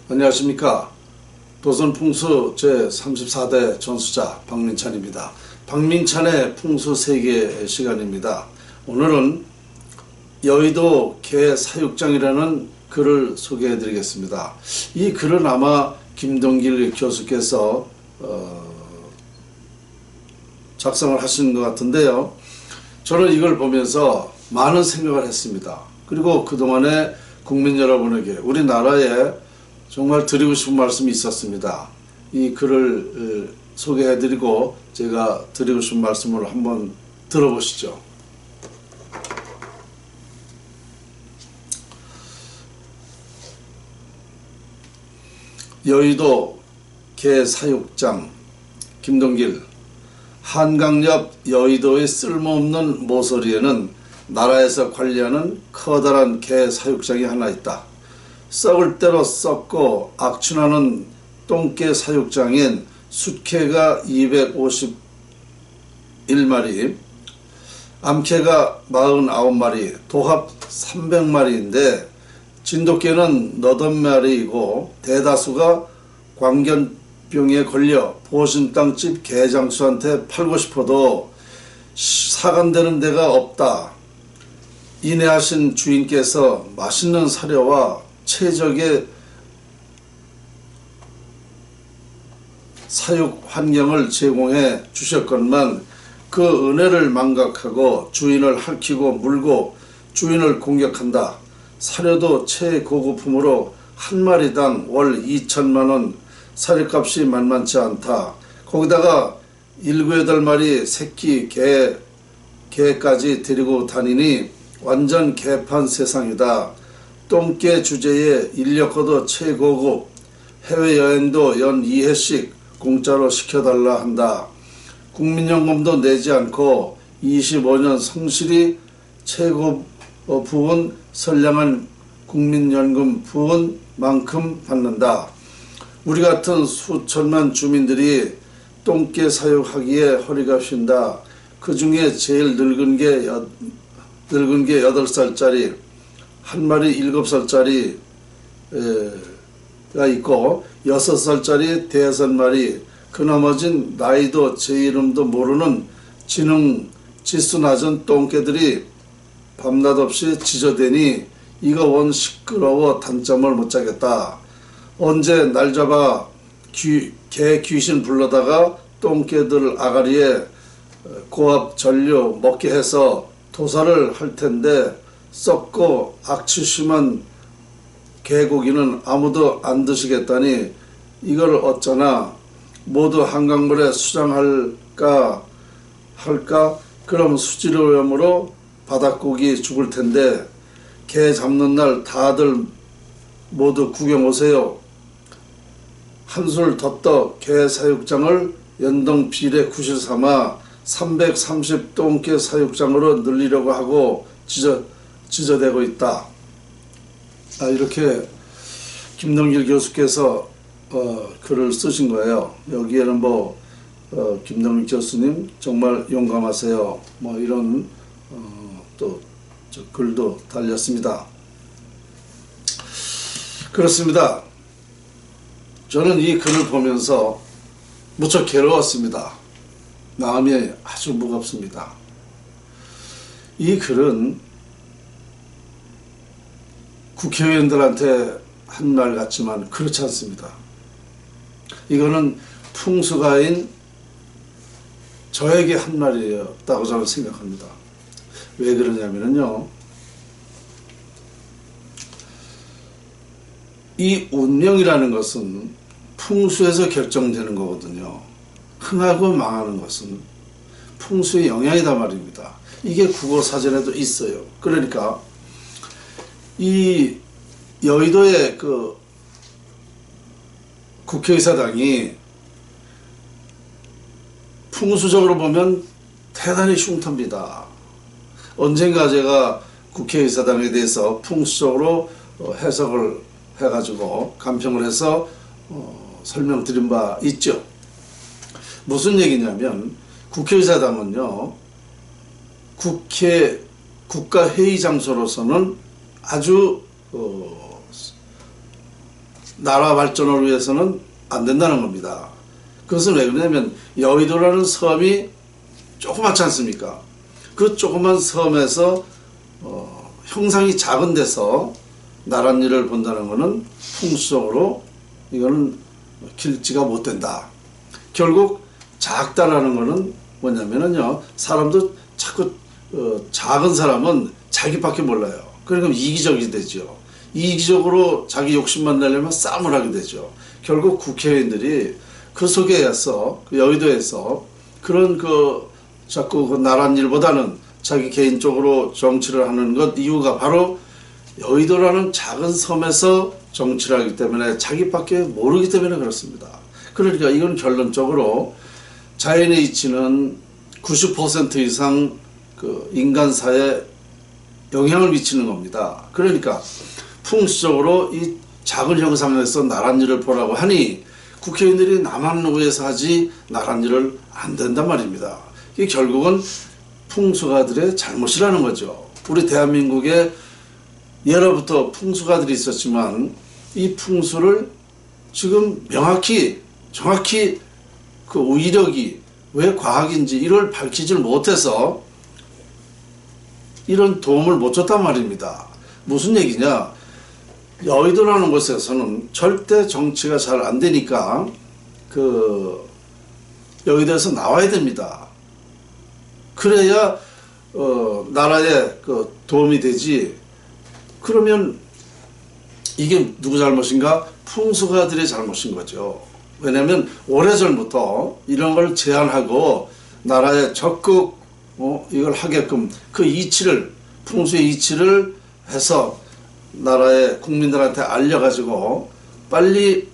안녕하십니까. 도선풍수 제34대 전수자 박민찬입니다. 박민찬의 풍수세계 시간입니다. 오늘은 여의도 개 사육장이라는 글을 소개해 드리겠습니다. 이 글은 아마 김동길 교수께서 작성을 하신 것 같은데요. 저는 이걸 보면서 많은 생각을 했습니다. 그리고 그동안에 국민 여러분에게 우리나라에 정말 드리고 싶은 말씀이 있었습니다. 이 글을 소개해 드리고 제가 드리고 싶은 말씀을 한번 들어보시죠. 여의도 개 사육장 김동길. 한강 옆 여의도의 쓸모없는 모서리에는 나라에서 관리하는 커다란 개 사육장이 하나 있다. 썩을 대로 썩고 악취나는 똥개 사육장엔 숫개가 251마리, 암개가 49마리, 도합 300마리인데 진돗개는 80마리이고 대다수가 광견병에 걸려 보신땅집 개장수한테 팔고 싶어도 사간되는 데가 없다. 인애하신 주인께서 맛있는 사료와 최적의 사육 환경을 제공해 주셨건만 그 은혜를 망각하고 주인을 핥히고 물고 주인을 공격한다. 사료도 최고급품으로 한 마리당 월 2천만원, 사료값이 만만치 않다. 거기다가 7, 8마리 새끼 개까지 데리고 다니니 완전 개판 세상이다. 똥개 주제에 인력거도 최고급, 해외여행도 연 2회씩 공짜로 시켜달라 한다. 국민연금도 내지 않고 25년 성실히 최고 부은 선량한 국민연금 부은만큼 받는다. 우리 같은 수천만 주민들이 똥개 사육하기에 허리가 휜다. 그 중에 제일 늙은 게 8살짜리, 한 마리 7살짜리가 있고 6살짜리 5마리, 그 나머진 나이도 제 이름도 모르는 지수 낮은 똥개들이 밤낮 없이 지저대니 이거 원 시끄러워 단잠을 못 자겠다. 언제 날 잡아 개 귀신 불러다가 똥개들 아가리에 고압 전류 먹게 해서 도살을 할 텐데 썩고 악취 심한 개고기는 아무도 안 드시겠다니 이걸 어쩌나. 모두 한강물에 수장할까 그럼 수질오염으로 바닷고기 죽을 텐데 개 잡는 날 다들 모두 구경 오세요. 한술 덧떠 개 사육장을 연동 비례 구실 삼아 330 똥개 사육장으로 늘리려고 하고 지저대고 있다. 이렇게 김동길 교수께서 글을 쓰신 거예요. 여기에는 김동길 교수님 정말 용감하세요. 이런 또 글도 달렸습니다. 그렇습니다. 저는 이 글을 보면서 무척 괴로웠습니다. 마음이 아주 무겁습니다. 이 글은 국회의원들한테 한 말 같지만 그렇지 않습니다. 이거는 풍수가인 저에게 한 말이었다고 저는 생각합니다. 왜 그러냐면요, 이 운명이라는 것은 풍수에서 결정되는 거거든요. 흥하고 망하는 것은 풍수의 영향이다 말입니다. 이게 국어사전에도 있어요. 그러니까 이 여의도의 그 국회의사당이 풍수적으로 보면 대단히 흉터입니다. 언젠가 제가 국회의사당에 대해서 풍수적으로 해석을 해가지고 간평을 해서 설명드린 바 있죠. 무슨 얘기냐면 국회의사당은요, 국가회의 장소로서는 아주 나라 발전을 위해서는 안 된다는 겁니다. 그것은 왜 그러냐면 여의도라는 섬이 조그맣지 않습니까? 그 조그만 섬에서 형상이 작은 데서 나란 일을 본다는 것은 풍수적으로 이거는 길지가 못 된다. 결국 작다라는 것은 뭐냐면요, 사람도 자꾸 작은 사람은 자기밖에 몰라요. 그러니까 이기적이 되죠. 이기적으로 자기 욕심만 내려면 싸움을 하게 되죠. 결국 국회의원들이 그 속에서 그 여의도에서 그런 자꾸 그 나란 일보다는 자기 개인적으로 정치를 하는 것 이유가 바로 여의도라는 작은 섬에서 정치를 하기 때문에 자기밖에 모르기 때문에 그렇습니다. 그러니까 이건 결론적으로 자연의 이치는 90% 이상 그 인간사에 영향을 미치는 겁니다. 그러니까 풍수적으로 이 작은 형상에서 나란 일을 보라고 하니 국회의원들이 남한 위해서 하지 나란 일을 안 된단 말입니다. 이게 결국은 풍수가들의 잘못이라는 거죠. 우리 대한민국에 예로부터 풍수가들이 있었지만 이 풍수를 지금 명확히 정확히 그 위력이 왜 과학인지 이걸 밝히질 못해서 이런 도움을 못 줬단 말입니다. 무슨 얘기냐? 여의도라는 곳에서는 절대 정치가 잘 안 되니까 그 여의도에서 나와야 됩니다. 그래야 나라에 그 도움이 되지. 그러면 이게 누구 잘못인가? 풍수가들의 잘못인 거죠. 왜냐하면 오래전부터 이런 걸 제안하고 나라에 적극 이걸 하게끔 그 이치를 풍수의 이치를 해서 나라의 국민들한테 알려가지고 빨리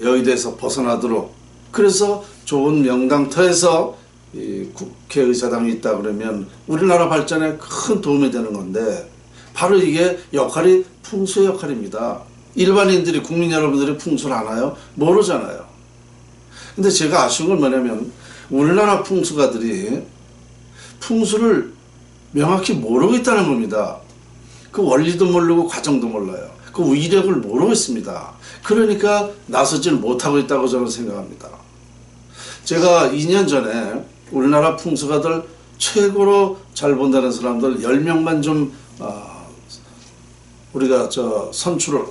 여의도에서 벗어나도록, 그래서 좋은 명당터에서 이 국회의사당이 있다 그러면 우리나라 발전에 큰 도움이 되는 건데 바로 이게 역할이 풍수의 역할입니다. 일반인들이 국민 여러분들이 풍수를 아나요? 모르잖아요. 근데 제가 아쉬운 건 뭐냐면 우리나라 풍수가들이 풍수를 명확히 모르고 있다는 겁니다. 그 원리도 모르고 과정도 몰라요. 그 위력을 모르고 있습니다. 그러니까 나서지를 못하고 있다고 저는 생각합니다. 제가 2년 전에 우리나라 풍수가들 최고로 잘 본다는 사람들 10명만 좀 우리가 선출을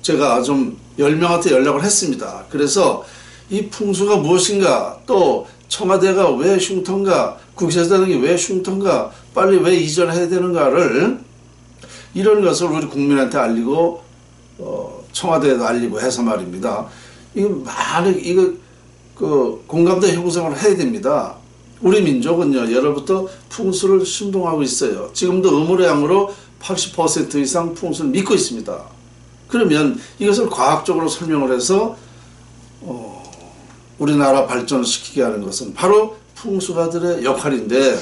제가 좀 10명한테 연락을 했습니다. 그래서 이 풍수가 무엇인가, 또 청와대가 왜 흉터인가, 국세사당이 왜 흉터인가, 빨리 왜 이전해야 되는가를 이런 것을 우리 국민한테 알리고 청와대에도 알리고 해서 말입니다. 이거 공감대 형성을 해야 됩니다. 우리 민족은요 예로부터 풍수를 신봉하고 있어요. 지금도 의무량으로 80% 이상 풍수를 믿고 있습니다. 그러면 이것을 과학적으로 설명을 해서 우리나라 발전을 시키게 하는 것은 바로 풍수가들의 역할인데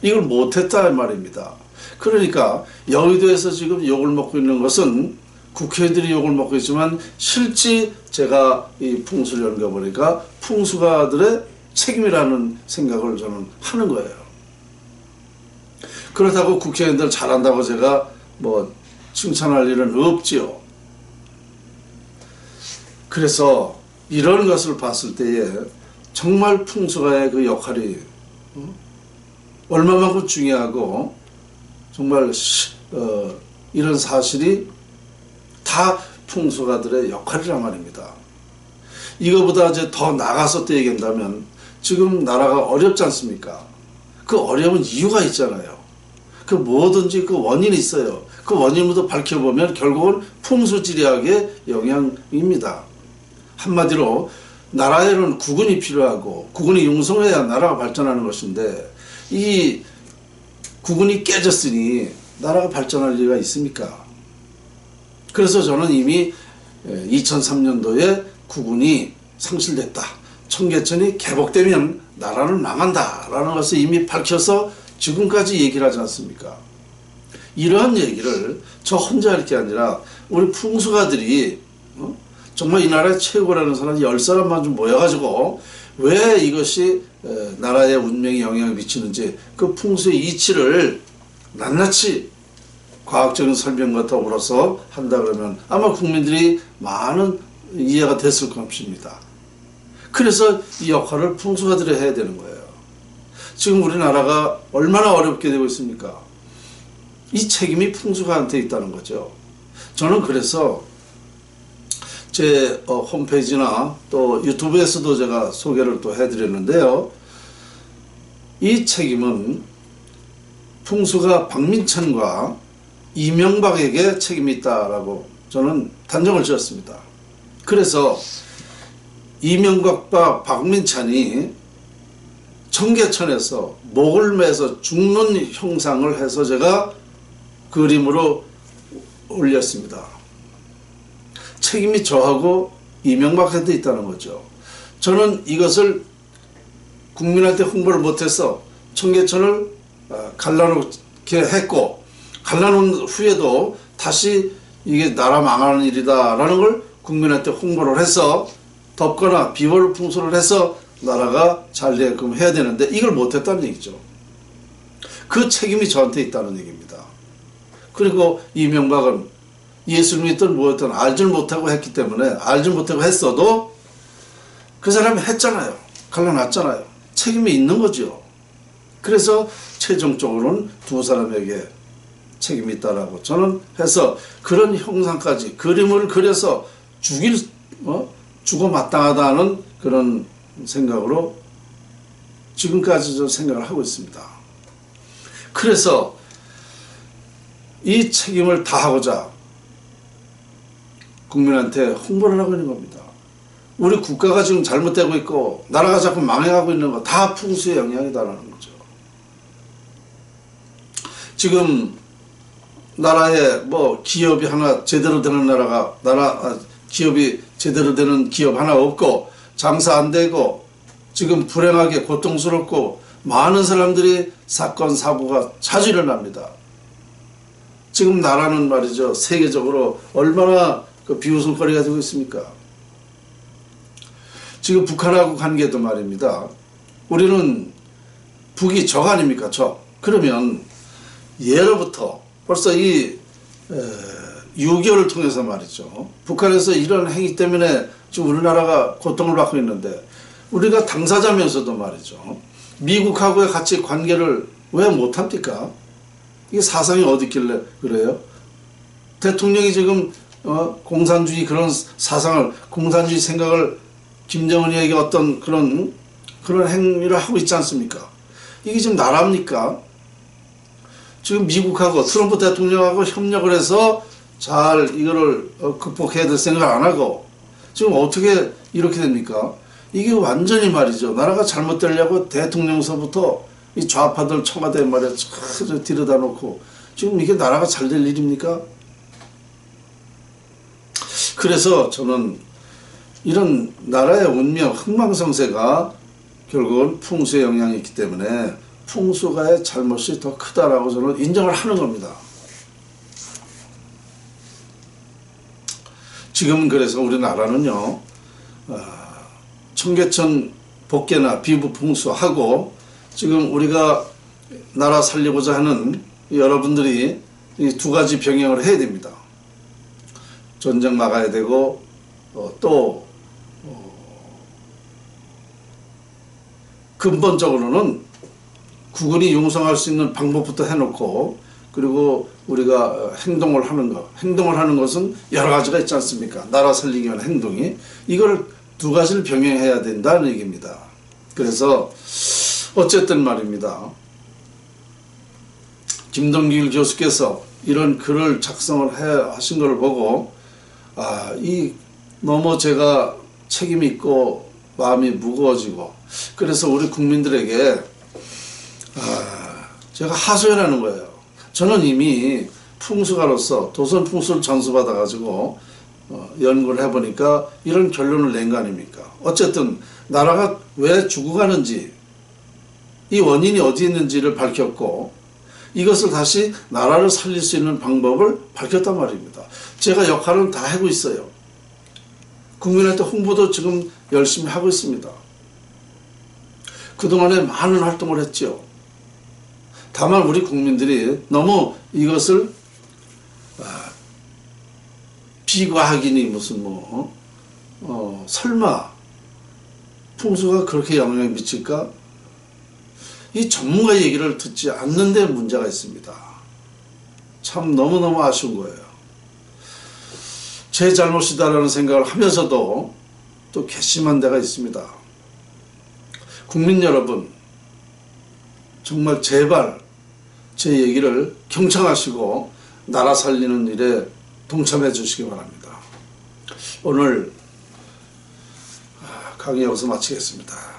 이걸 못했다 말입니다. 그러니까 여의도에서 지금 욕을 먹고 있는 것은 국회의원들이 욕을 먹고 있지만 실제 제가 이 풍수를 연구해보니까 풍수가들의 책임이라는 생각을 저는 하는 거예요. 그렇다고 국회의원들 잘한다고 제가 뭐 칭찬할 일은 없지요. 그래서 이런 것을 봤을 때에 정말 풍수가의 그 역할이 얼마만큼 중요하고 정말 이런 사실이 다 풍수가들의 역할이란 말입니다. 이거보다 이제 더 나가서 또 얘기한다면 지금 나라가 어렵지 않습니까? 그 어려운 이유가 있잖아요. 그 뭐든지 그 원인이 있어요. 그 원인부터 밝혀보면 결국은 풍수지리학의 영향입니다. 한마디로 나라에는 국군이 필요하고 국군이 융성해야 나라가 발전하는 것인데 이 국군이 깨졌으니 나라가 발전할 리가 있습니까? 그래서 저는 이미 2003년도에 국군이 상실됐다. 청계천이 개복되면 나라는 망한다 라는 것을 이미 밝혀서 지금까지 얘기를 하지 않습니까? 이러한 얘기를 저 혼자 할 게 아니라 우리 풍수가들이 정말 이 나라의 최고라는 사람 10사람만 좀 모여가지고 왜 이것이 나라의 운명에 영향을 미치는지 그 풍수의 이치를 낱낱이 과학적인 설명과 더불어서 한다 그러면 아마 국민들이 많은 이해가 됐을 것입니다. 그래서 이 역할을 풍수가들이 해야 되는 거예요. 지금 우리나라가 얼마나 어렵게 되고 있습니까? 이 책임이 풍수가한테 있다는 거죠. 저는 그래서 제 홈페이지나 또 유튜브에서도 제가 소개를 또 해드렸는데요. 이 책임은 풍수가 박민찬과 이명박에게 책임이 있다라고 저는 단정을 지었습니다. 그래서 이명박과 박민찬이 청계천에서 목을 매서 죽는 형상을 해서 제가 그림으로 올렸습니다. 책임이 저하고 이명박한테 있다는 거죠. 저는 이것을 국민한테 홍보를 못해서 청계천을 갈라놓게 했고, 갈라놓은 후에도 다시 이게 나라 망하는 일이다라는 걸 국민한테 홍보를 해서 덮거나 비월 풍수를 해서 나라가 잘 되게끔 해야 되는데 이걸 못했다는 얘기죠. 그 책임이 저한테 있다는 얘기입니다. 그리고 이명박은 예수를 믿든 뭐였든 알질 못하고 했기 때문에, 알질 못하고 했어도 그 사람이 했잖아요. 갈라놨잖아요. 책임이 있는 거죠. 그래서 최종적으로는 두 사람에게 책임이 있다라고 저는 해서 그런 형상까지 그림을 그려서 죽어 마땅하다는 그런 생각으로 지금까지 저 생각을 하고 있습니다. 그래서 이 책임을 다하고자 국민한테 홍보를 하고 있는 겁니다. 우리 국가가 지금 잘못되고 있고 나라가 자꾸 망해가고 있는 거 다 풍수의 영향이다라는 거죠. 지금 나라에 뭐 기업이 하나 제대로 되는 기업이 제대로 되는 기업 하나 없고 장사 안 되고 지금 불행하게 고통스럽고 많은 사람들이 사건 사고가 자주 일어납니다. 지금 나라는 말이죠, 세계적으로 얼마나 그 비웃음거리가 되고 있습니까? 지금 북한하고 관계도 말입니다. 우리는 북이 적 아닙니까? 적. 그러면 예로부터 벌써 이 6.25를 통해서 말이죠, 북한에서 이런 행위 때문에 지금 우리나라가 고통을 받고 있는데 우리가 당사자면서도 말이죠, 미국하고의 같이 관계를 왜 못합니까? 이게 사상이 어디 있길래 그래요? 대통령이 지금 공산주의 그런 사상을, 공산주의 생각을 김정은이에게 어떤 그런 행위를 하고 있지 않습니까? 이게 지금 나라입니까? 지금 미국하고 트럼프 대통령하고 협력을 해서 잘 이거를 극복해야 될 생각을 안 하고 지금 어떻게 이렇게 됩니까? 이게 완전히 말이죠, 나라가 잘못되려고 대통령서부터 이 좌파들 청와대 말에 들여다 놓고 지금 이게 나라가 잘 될 일입니까? 그래서 저는 이런 나라의 운명, 흥망성쇠가 결국은 풍수의 영향이 있기 때문에 풍수가의 잘못이 더 크다라고 저는 인정을 하는 겁니다. 지금 그래서 우리나라는요, 청계천 복개나 비부 풍수하고 지금 우리가 나라 살리고자 하는 여러분들이 이 두 가지 병행을 해야 됩니다. 전쟁 막아야 되고 또 근본적으로는 국군이 융성할 수 있는 방법부터 해놓고, 그리고 우리가 행동을 하는 것은 여러 가지가 있지 않습니까? 나라 살리기 위한 행동이, 이걸 두 가지를 병행해야 된다는 얘기입니다. 그래서 어쨌든 말입니다, 김동길 교수께서 이런 글을 작성을 하신 것을 보고 너무 제가 책임이 있고 마음이 무거워지고, 그래서 우리 국민들에게 제가 하소연하는 거예요. 저는 이미 풍수가로서 도선 풍수를 전수받아 가지고 연구를 해보니까 이런 결론을 낸 거 아닙니까? 어쨌든 나라가 왜 죽어가는지, 이 원인이 어디 있는지를 밝혔고, 이것을 다시 나라를 살릴 수 있는 방법을 밝혔단 말입니다. 제가 역할은 다 하고 있어요. 국민한테 홍보도 지금 열심히 하고 있습니다. 그동안에 많은 활동을 했죠. 다만 우리 국민들이 너무 이것을 지과학이니 무슨 설마 풍수가 그렇게 영향을 미칠까? 이 전문가 얘기를 듣지 않는 데 문제가 있습니다. 참 너무너무 아쉬운 거예요. 제 잘못이다라는 생각을 하면서도 또 괘씸한 데가 있습니다. 국민 여러분, 정말 제발 제 얘기를 경청하시고 나라 살리는 일에 동참해 주시기 바랍니다. 오늘 강의 여기서 마치겠습니다.